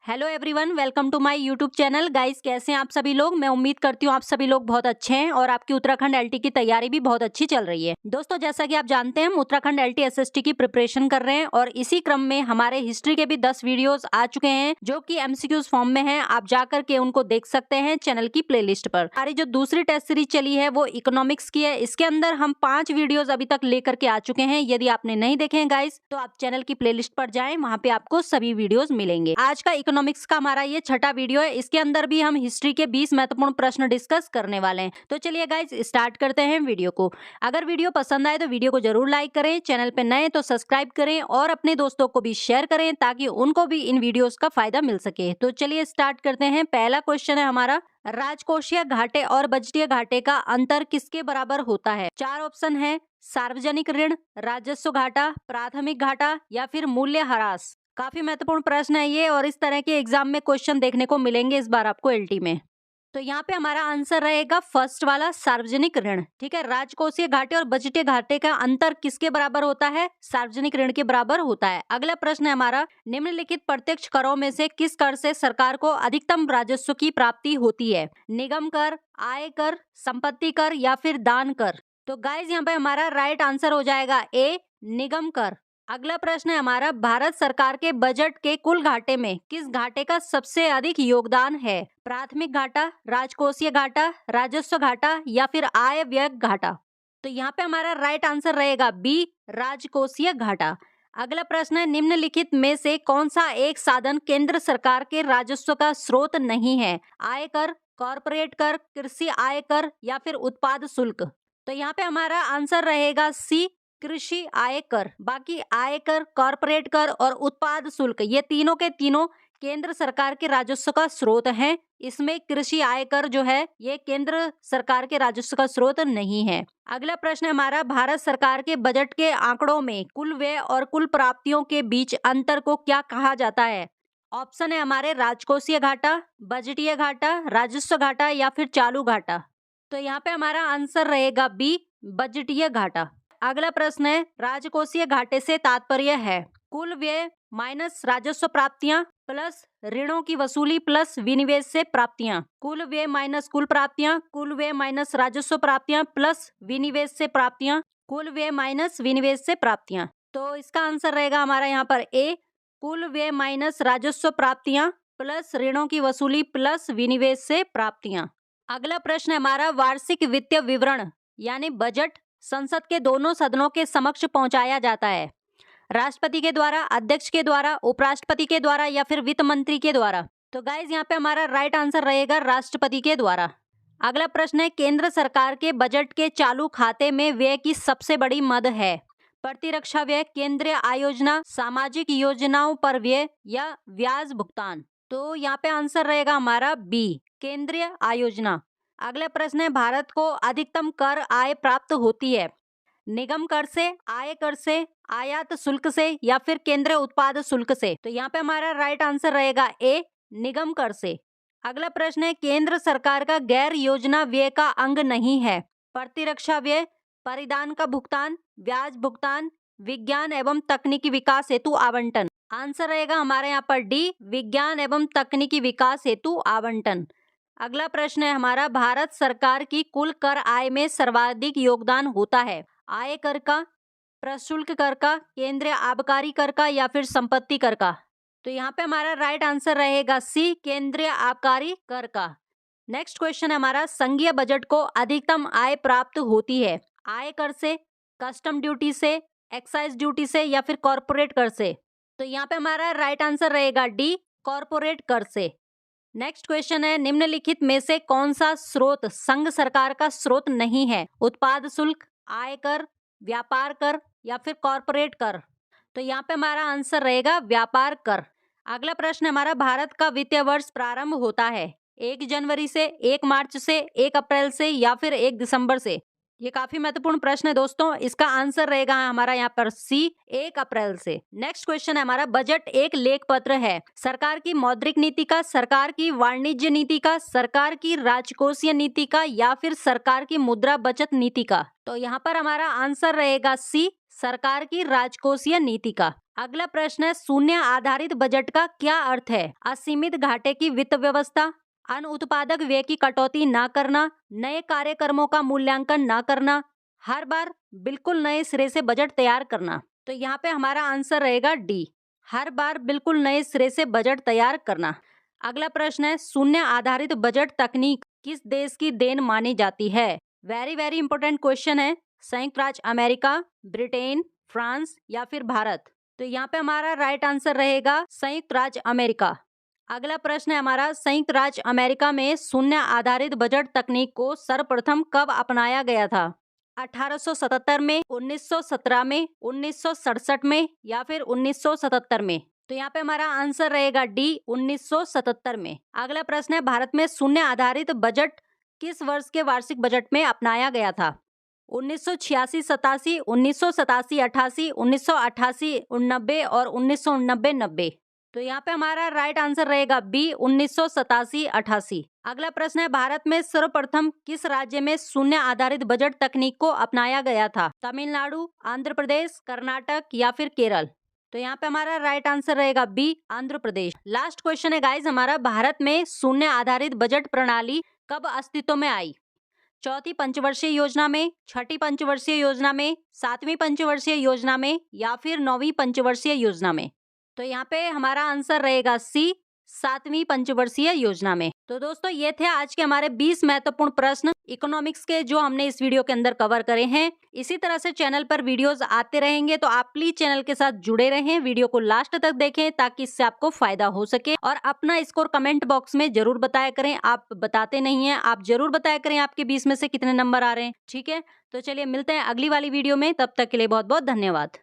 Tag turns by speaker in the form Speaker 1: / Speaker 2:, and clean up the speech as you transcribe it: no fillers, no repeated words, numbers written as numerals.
Speaker 1: Hello everyone, welcome to my YouTube channel. Guys, कैसे हैं आप सभी लोग। मैं उम्मीद करती हूँ आप सभी लोग बहुत अच्छे हैं और आपकी उत्तराखंड एलटी की तैयारी भी बहुत अच्छी चल रही है। दोस्तों, जैसा कि आप जानते हैं, हम उत्तराखंड एलटी एसएसटी की प्रिपरेशन कर रहे हैं और इसी क्रम में हमारे हिस्ट्री के भी 10 वीडियोस आ चुके हैं जो कि एमसीक्यूज फॉर्म में हैं। आप जाकर के उनको देख सकते हैं चैनल की प्लेलिस्ट पर। हमारी जो दूसरी टेस्ट सीरीज चली है वो इकोनॉमिक्स की है। इसके अंदर हम 5 वीडियोज अभी तक लेकर के आ चुके हैं। यदि आपने नहीं देखे हैं गाइस, तो आप चैनल की प्लेलिस्ट पर जाएं, वहां पे आपको सभी वीडियोज मिलेंगे। आज का इकोनॉमिक्स का हमारा ये छठा वीडियो है। इसके अंदर भी हम हिस्ट्री के 20 महत्वपूर्ण प्रश्न डिस्कस करने वाले हैं। तो चलिए गाइस, स्टार्ट करते हैं वीडियो को। अगर वीडियो पसंद आए तो वीडियो को जरूर लाइक करें, चैनल पे नए तो सब्सक्राइब करें और अपने दोस्तों को भी शेयर करें ताकि उनको भी इन वीडियोस का फायदा मिल सके। तो चलिए स्टार्ट करते हैं। पहला क्वेश्चन है हमारा, राजकोषीय घाटे और बजटीय घाटे का अंतर किसके बराबर होता है। 4 ऑप्शन है, सार्वजनिक ऋण, राजस्व घाटा, प्राथमिक घाटा या फिर मूल्यह्रास। काफी महत्वपूर्ण प्रश्न है ये और इस तरह के एग्जाम में क्वेश्चन देखने को मिलेंगे इस बार आपको एलटी में। तो यहाँ पे हमारा आंसर रहेगा फर्स्ट वाला, सार्वजनिक ऋण। ठीक है, राजकोषीय घाटे और बजटीय घाटे का अंतर किसके बराबर होता है, सार्वजनिक ऋण के बराबर होता है। अगला प्रश्न है हमारा, निम्नलिखित प्रत्यक्ष करों में से किस कर से सरकार को अधिकतम राजस्व की प्राप्ति होती है। निगम कर, आय कर, संपत्ति कर या फिर दान कर। तो गाइज यहाँ पे हमारा राइट आंसर हो जाएगा ए, निगम कर। अगला प्रश्न है हमारा, भारत सरकार के बजट के कुल घाटे में किस घाटे का सबसे अधिक योगदान है। प्राथमिक घाटा, राजकोषीय घाटा, राजस्व घाटा या फिर आय व्यय घाटा। तो यहाँ पे हमारा राइट आंसर रहेगा बी, राजकोषीय घाटा। अगला प्रश्न है, निम्नलिखित में से कौन सा एक साधन केंद्र सरकार के राजस्व का स्रोत नहीं है। आयकर, कॉर्पोरेट कर, कृषि आय कर या फिर उत्पाद शुल्क। तो यहाँ पे हमारा आंसर रहेगा सी, कृषि आय कर। बाकी आयकर, कॉर्पोरेट कर और उत्पाद शुल्क, ये तीनों के तीनों केंद्र सरकार के राजस्व का स्रोत हैं। इसमें कृषि आयकर जो है ये केंद्र सरकार के राजस्व का स्रोत नहीं है। अगला प्रश्न है हमारा, भारत सरकार के बजट के आंकड़ों में कुल व्यय और कुल प्राप्तियों के बीच अंतर को क्या कहा जाता है। ऑप्शन है हमारे, राजकोषीय घाटा, बजटीय घाटा, राजस्व घाटा या फिर चालू घाटा। तो यहाँ पे हमारा आंसर रहेगा बी, बजटीय घाटा। अगला प्रश्न है, राजकोषीय घाटे से तात्पर्य है कुल व्यय माइनस राजस्व प्राप्तियां प्लस ऋणों की वसूली प्लस विनिवेश से प्राप्तियां। कुल व्यय माइनस कुल प्राप्तियां, कुल व्यय माइनस राजस्व प्राप्तियां प्लस विनिवेश से प्राप्तियां, कुल व्यय माइनस विनिवेश से प्राप्तियां। तो इसका आंसर रहेगा हमारा यहाँ पर ए, कुल व्यय माइनस राजस्व प्राप्तियां प्लस ऋणों की वसूली प्लस विनिवेश से प्राप्तियां। अगला प्रश्न है हमारा, वार्षिक वित्तीय विवरण यानी बजट संसद के दोनों सदनों के समक्ष पहुंचाया जाता है। राष्ट्रपति के द्वारा, अध्यक्ष के द्वारा, उपराष्ट्रपति के द्वारा या फिर वित्त मंत्री के द्वारा। तो गाइज यहाँ पे हमारा राइट आंसर रहेगा राष्ट्रपति के द्वारा। अगला प्रश्न है, केंद्र सरकार के बजट के चालू खाते में व्यय की सबसे बड़ी मद है। प्रतिरक्षा व्यय, केंद्रीय आयोजना, सामाजिक योजनाओं पर व्यय या ब्याज भुगतान। तो यहाँ पे आंसर रहेगा हमारा बी, केंद्रीय आयोजना। अगला प्रश्न है, भारत को अधिकतम कर आय प्राप्त होती है। निगम कर से, आय कर से, आयात शुल्क से या फिर केंद्रीय उत्पाद शुल्क से। तो यहाँ पे हमारा राइट आंसर रहेगा ए, निगम कर से। अगला प्रश्न है, केंद्र सरकार का गैर योजना व्यय का अंग नहीं है। प्रतिरक्षा व्यय, परिधान का भुगतान, ब्याज भुगतान, विज्ञान एवं तकनीकी विकास हेतु आवंटन। आंसर रहेगा हमारे यहाँ पर डी, विज्ञान एवं तकनीकी विकास हेतु आवंटन। अगला प्रश्न है हमारा, भारत सरकार की कुल कर आय में सर्वाधिक योगदान होता है। आय कर का, प्रशुल्क कर का, केंद्रीय आबकारी कर का या फिर संपत्ति कर का। तो यहाँ पे हमारा राइट आंसर रहेगा सी, केंद्रीय आबकारी कर का। नेक्स्ट क्वेश्चन है हमारा, संघीय बजट को अधिकतम आय प्राप्त होती है। आय कर से, कस्टम ड्यूटी से, एक्साइज ड्यूटी से या फिर कॉर्पोरेट कर से। तो यहाँ पे हमारा राइट आंसर रहेगा डी, कॉर्पोरेट कर से। नेक्स्ट क्वेश्चन है, निम्नलिखित में से कौन सा स्रोत संघ सरकार का स्रोत नहीं है। उत्पाद शुल्क, आयकर, व्यापार कर या फिर कॉर्पोरेट कर। तो यहाँ पे हमारा आंसर रहेगा व्यापार कर। अगला प्रश्न हमारा, भारत का वित्तीय वर्ष प्रारंभ होता है 1 जनवरी से, 1 मार्च से, 1 अप्रैल से या फिर 1 दिसंबर से। ये काफी महत्वपूर्ण प्रश्न है दोस्तों। इसका आंसर रहेगा हमारा यहाँ पर सी, 1 अप्रैल से। नेक्स्ट क्वेश्चन है हमारा, बजट एक लेख पत्र है। सरकार की मौद्रिक नीति का, सरकार की वाणिज्य नीति का, सरकार की राजकोषीय नीति का या फिर सरकार की मुद्रा बचत नीति का। तो यहाँ पर हमारा आंसर रहेगा सी, सरकार की राजकोषीय नीति का। अगला प्रश्न है, शून्य आधारित बजट का क्या अर्थ है? असीमित घाटे की वित्त व्यवस्था, अनुत्पादक व्यय की कटौती ना करना, नए कार्यक्रमों का मूल्यांकन ना करना, हर बार बिल्कुल नए सिरे से बजट तैयार करना। तो यहाँ पे हमारा आंसर रहेगा डी, हर बार बिल्कुल नए सिरे से बजट तैयार करना। अगला प्रश्न है, शून्य आधारित बजट तकनीक किस देश की देन मानी जाती है? वेरी वेरी इंपॉर्टेंट क्वेश्चन है। संयुक्त राज्य अमेरिका, ब्रिटेन, फ्रांस या फिर भारत? तो यहाँ पे हमारा राइट आंसर रहेगा संयुक्त राज्य अमेरिका। अगला प्रश्न है हमारा, संयुक्त राज्य अमेरिका में शून्य आधारित बजट तकनीक को सर्वप्रथम कब अपनाया गया था? 1877 में, 1917 में, 1967 में या फिर 1977 में? तो यहाँ पे हमारा आंसर रहेगा डी, 1977 में। अगला प्रश्न है, भारत में शून्य आधारित बजट किस वर्ष के वार्षिक बजट में अपनाया गया था? 1986-87, 1987-88, 1988-89 और 1989-90? तो यहाँ पे हमारा राइट आंसर रहेगा बी, 1987-88। अगला प्रश्न है, भारत में सर्वप्रथम किस राज्य में शून्य आधारित बजट तकनीक को अपनाया गया था? तमिलनाडु, आंध्र प्रदेश, कर्नाटक या फिर केरल? तो यहाँ पे हमारा राइट आंसर रहेगा B, Andhra Pradesh. Last question है गाइज हमारा, भारत में शून्य आधारित बजट प्रणाली कब अस्तित्व में आई? चौथी पंचवर्षीय योजना में, छठी पंचवर्षीय योजना में, सातवीं पंचवर्षीय योजना में या फिर नौवीं पंचवर्षीय योजना में? तो यहाँ पे हमारा आंसर रहेगा सी, सातवीं पंचवर्षीय योजना में। तो दोस्तों ये थे आज के हमारे 20 महत्वपूर्ण प्रश्न इकोनॉमिक्स के जो हमने इस वीडियो के अंदर कवर करे हैं। इसी तरह से चैनल पर वीडियोस आते रहेंगे, तो आप प्लीज चैनल के साथ जुड़े रहें, वीडियो को लास्ट तक देखें ताकि इससे आपको फायदा हो सके। और अपना स्कोर कमेंट बॉक्स में जरूर बताया करें, आप बताते नहीं है, आप जरूर बताया करें आपके 20 में से कितने नंबर आ रहे हैं। ठीक है, तो चलिए मिलते हैं अगली वाली वीडियो में, तब तक के लिए बहुत बहुत धन्यवाद।